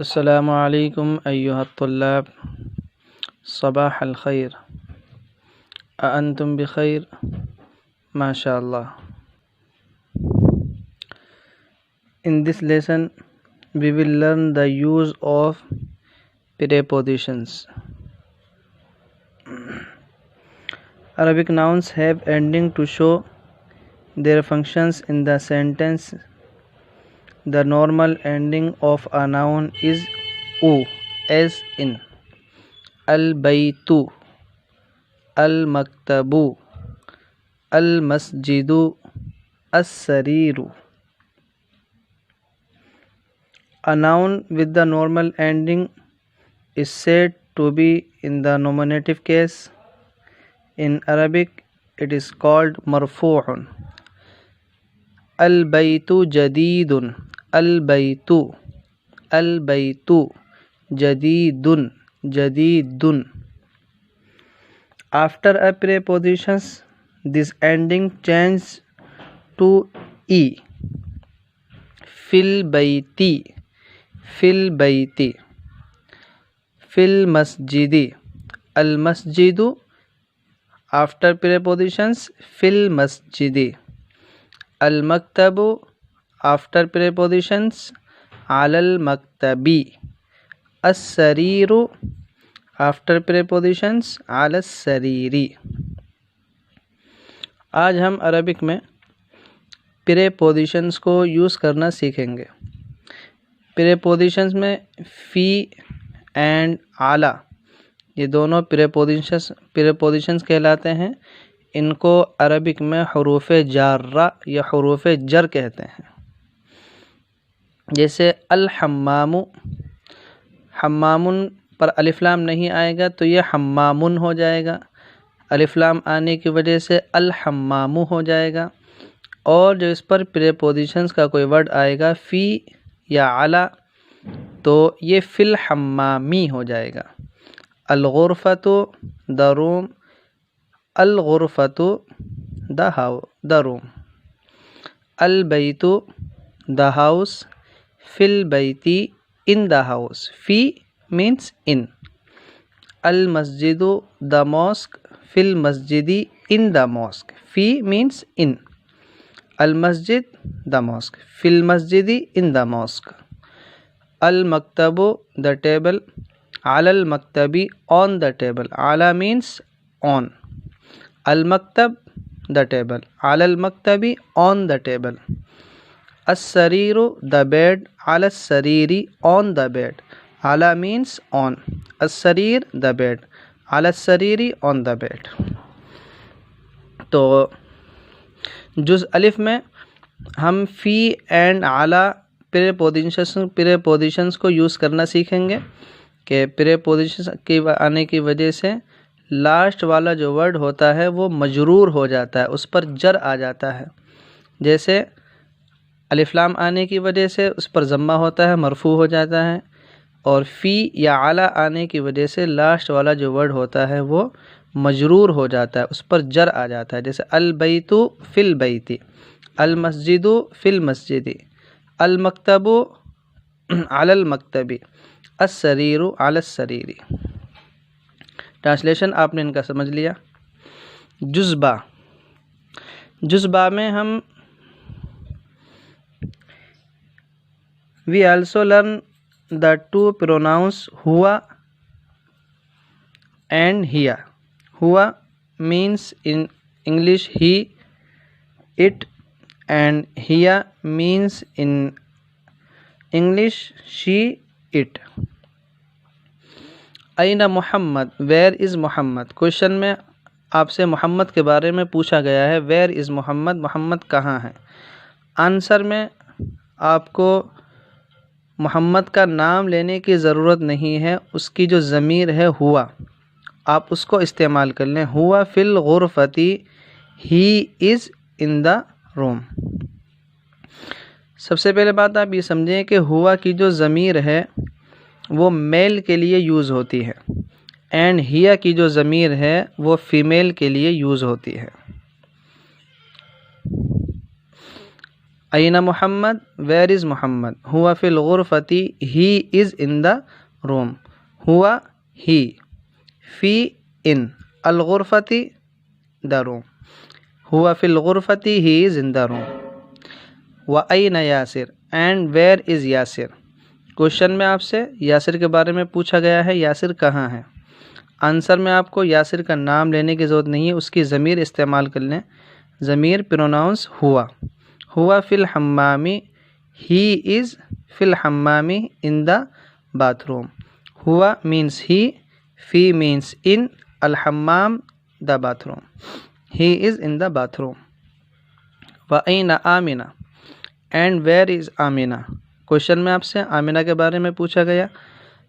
अस्सलामु अलैकुम अय्युहत तुल्लाब सबाह अल खैर अंतुम बिखैर माशाअल्लाह। In this lesson we will learn the use of prepositions. Arabic nouns have ending to show their functions in the sentence. The normal ending of a noun is u, as in al-baytu, al-maktabu, al-masjidu, as-sariru. A noun with the normal ending is said to be in the nominative case. In Arabic it is called marfu'un. Al-baytu jadidun, al-baytu, al-baytu, jadidun, jadidun. After a preposition, this ending changes to e. Fil bayti, fil bayti, fil masjidi, al masjidu. After prepositions, fil masjidi. Al maktabu. After prepositions, alal maktabi. As sariru. After prepositions, alas sariri. आज हम Arabic में prepositions को use करना सीखेंगे। Prepositions में फ़ी and आला, ये दोनों प्रेपोजिशंस कहलाते हैं। इनको अरबिक में हुरूफ़ जार्रा या हुरूफ़ जर कहते हैं। जैसे अल हम्मामु, हम्मामुन पर अलिफ लाम नहीं आएगा तो ये हम्मामुन हो जाएगा। अलिफ लाम आने की वजह से अल हम्मामु हो जाएगा। और जो इस पर प्रेपोजिशंस का कोई वर्ड आएगा फ़ी या आला तो ये फ़िल हम्मामी हो जाएगा। अल गुरफ़तु द रूम, अल गुरफ़तु द रूम, अल बैतु द हाउस, फिल बैती इन द हाउस। फ़ी मीन्स इन। अल मस्जिदु द मॉस्क, फिल मस्जिदी इन द मॉस्क। फ़ी मीन्स इन। अल मस्जिद द मॉस्क, फिल मस्जिदी इन द मॉस्क। अल मकतबु द टेबल, अलल मकतबी ऑन द टेबल। आला मीन्स ऑन। अल मकतब द टेबल, अलल मकतबी ऑन द टेबल। अस सरीरु द बेड, अलस सरीरी ऑन द बेड। आला मीन्स ऑन। अस सरीर द बेड, अलस सरीरी ऑन द बेड। तो जुज़ अलिफ में हम फ़ी एंड आला प्रेपोजिशंस को यूज़ करना सीखेंगे कि प्रेपोजिशन के आने की वजह से लास्ट वाला जो वर्ड होता है वो मजरूर हो जाता है, उस पर जर आ जाता है। जैसे अलिफ लाम आने की वजह से उस पर ज़म्मा होता है, मरफू हो जाता है। और फ़ी या आला आने की वजह से लास्ट वाला जो वर्ड होता है वो मजरूर हो जाता है, उस पर जर आ जाता है। जैसे अल बैतु फिल बैती, अल मस्जिदु फिल मस्जिदी, अल मकतबु अलल मकतबी, अस सरीरु अलस सरीरी। ट्रांसलेशन आपने इनका समझ लिया। जुज़बा, जुज़बा में हम we also learn the two pronouns हुआ एंड हिया। हुआ means in English he, it, and hiya means in English she, it. अयना मोहम्मद, वेयर इज़ मोहम्मद। क्वेश्चन में आपसे मोहम्मद के बारे में पूछा गया है, वेयर इज़ मोहम्मद, मोहम्मद कहाँ है। आंसर में आपको मोहम्मद का नाम लेने की ज़रूरत नहीं है, उसकी जो ज़मीर है हुआ, आप उसको इस्तेमाल कर लें। हुआ फिल गुरफ़ती, he is in the room. सबसे पहले बात आप ये समझें कि हुआ की जो ज़मीर है वो मेल के लिए यूज़ होती है एंड हिया की जो ज़मीर है वो फ़ीमेल के लिए यूज़ होती है। अयना मोहम्मद, वेयर इज़ मोहम्मद। हुआ फिल गुरफती, he is in the room. हुआ ही, फ़ी इन, अल गुरफती द रूम। हुआ फिल गुरफती, he is in the room. व अयना यासिर, एंड वेयर इज़ यासिर। क्वेश्चन में आपसे यासिर के बारे में पूछा गया है, यासिर कहाँ है। आंसर में आपको यासिर का नाम लेने की ज़रूरत नहीं है, उसकी ज़मीर इस्तेमाल कर लें। ज़मीर प्रोनाउंस हुआ। हुआ फिल हम्मामी, ही इज़ फिल हम्मामी इन द बाथरूम। हुआ मीन्स ही, फ़ी मीन्स इन, अल हम्माम the bathroom. He is in the bathroom. व अयना आमिना, एंड वेयर इज़ आमिना। क्वेश्चन में आपसे आमिना के बारे में पूछा गया।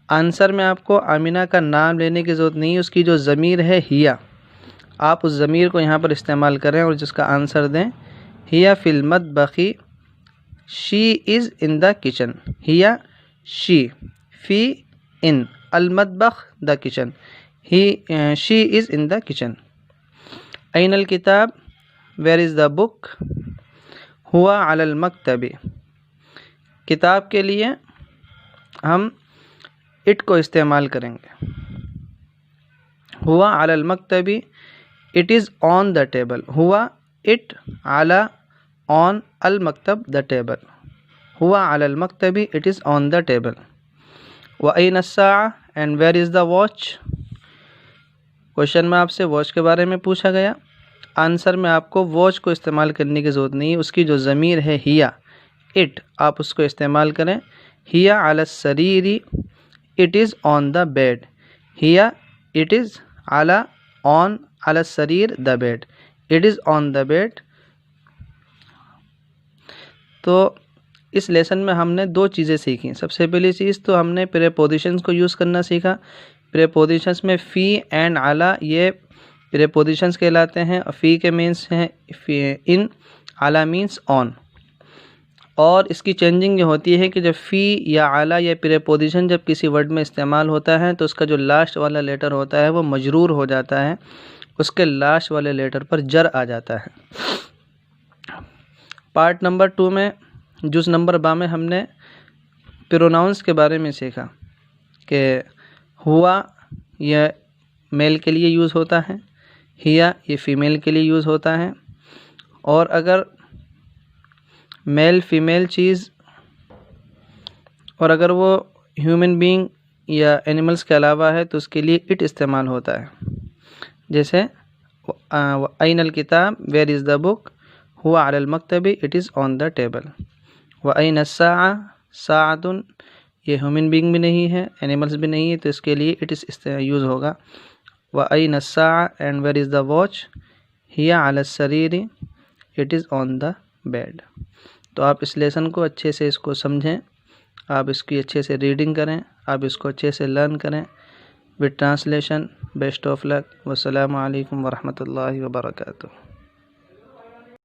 आंसर में आपको आमिना का नाम लेने की ज़रूरत नहीं है, उसकी जो ज़मीर है हिया, आप उस ज़मीर को यहाँ पर इस्तेमाल करें और जिसका आंसर दें। हिया फिल मतबखी, she is in the kitchen. हिया शी, फ़ी इन, अल मतबख the kitchen. He she is in the kitchen. अयनल किताब, वेयर इज़ द बुक। हुआ अलल मकतबी। किताब के लिए हम इट को इस्तेमाल करेंगे। हुआ अलल मकतबी, it is on the table. हुआ इट, अला ऑन, अल मकतब द टेबल। हुआ अलल मकतबी, it is on the table. व अयना अस्साअ, and where is the watch. Question में आपसे वॉच के बारे में पूछा गया। आंसर में आपको वॉच को इस्तेमाल करने की ज़रूरत नहीं है, उसकी जो ज़मीर है हिया, इट, आप उसको इस्तेमाल करें। हिया अला सरीरी, it is on the bed. हिया, इट इज़, अला ऑन, अला सरीर the bed. It is on the bed. तो इस लेसन में हमने दो चीज़ें सीखी। सबसे पहली चीज़ तो हमने प्रीपोजिशंस को यूज़ करना सीखा। प्रीपोजिशंस में फ़ी एंड अला, ये प्रीपोजिशंस कहलाते हैं। फ़ी के मीन्स हैं इन, अला मीन्स ऑन। और इसकी चेंजिंग ये होती है कि जब फ़ी या अला या प्रीपोजिशन जब किसी वर्ड में इस्तेमाल होता है तो उसका जो लास्ट वाला लेटर होता है वो मजरूर हो जाता है, उसके लास्ट वाले लेटर पर जर आ जाता है। पार्ट नंबर 2 में, जुज़ नंबर 12 में हमने प्रोनाउंस के बारे में सीखा कि हुआ यह मेल के लिए यूज़ होता है, हिया ये फ़ीमेल के लिए यूज़ होता है। और अगर मेल फीमेल चीज़, और अगर वो ह्यूमन बीइंग या एनिमल्स के अलावा है तो उसके लिए इट इस्तेमाल होता है। जैसे अयनल किताब, वेयर इज़ द बुक। हुआ अलल मकतबी, it is on the table. व अयना अस्साअ, साअतुन, ये ह्यूमन बीइंग भी नहीं है, एनिमल्स भी नहीं है, तो इसके लिए इट इज़ यूज़ होगा। व अयना अस्साअ, and where is the watch. हिया अला सरीरी, it is on the bed. तो आप इस लेसन को अच्छे से इसको समझें, आप इसकी अच्छे से रीडिंग करें, आप इसको अच्छे से लर्न करें with translation. Best of luck. वस्सलामु अलैकुम वरहमतुल्लाहि वबरकातुहू।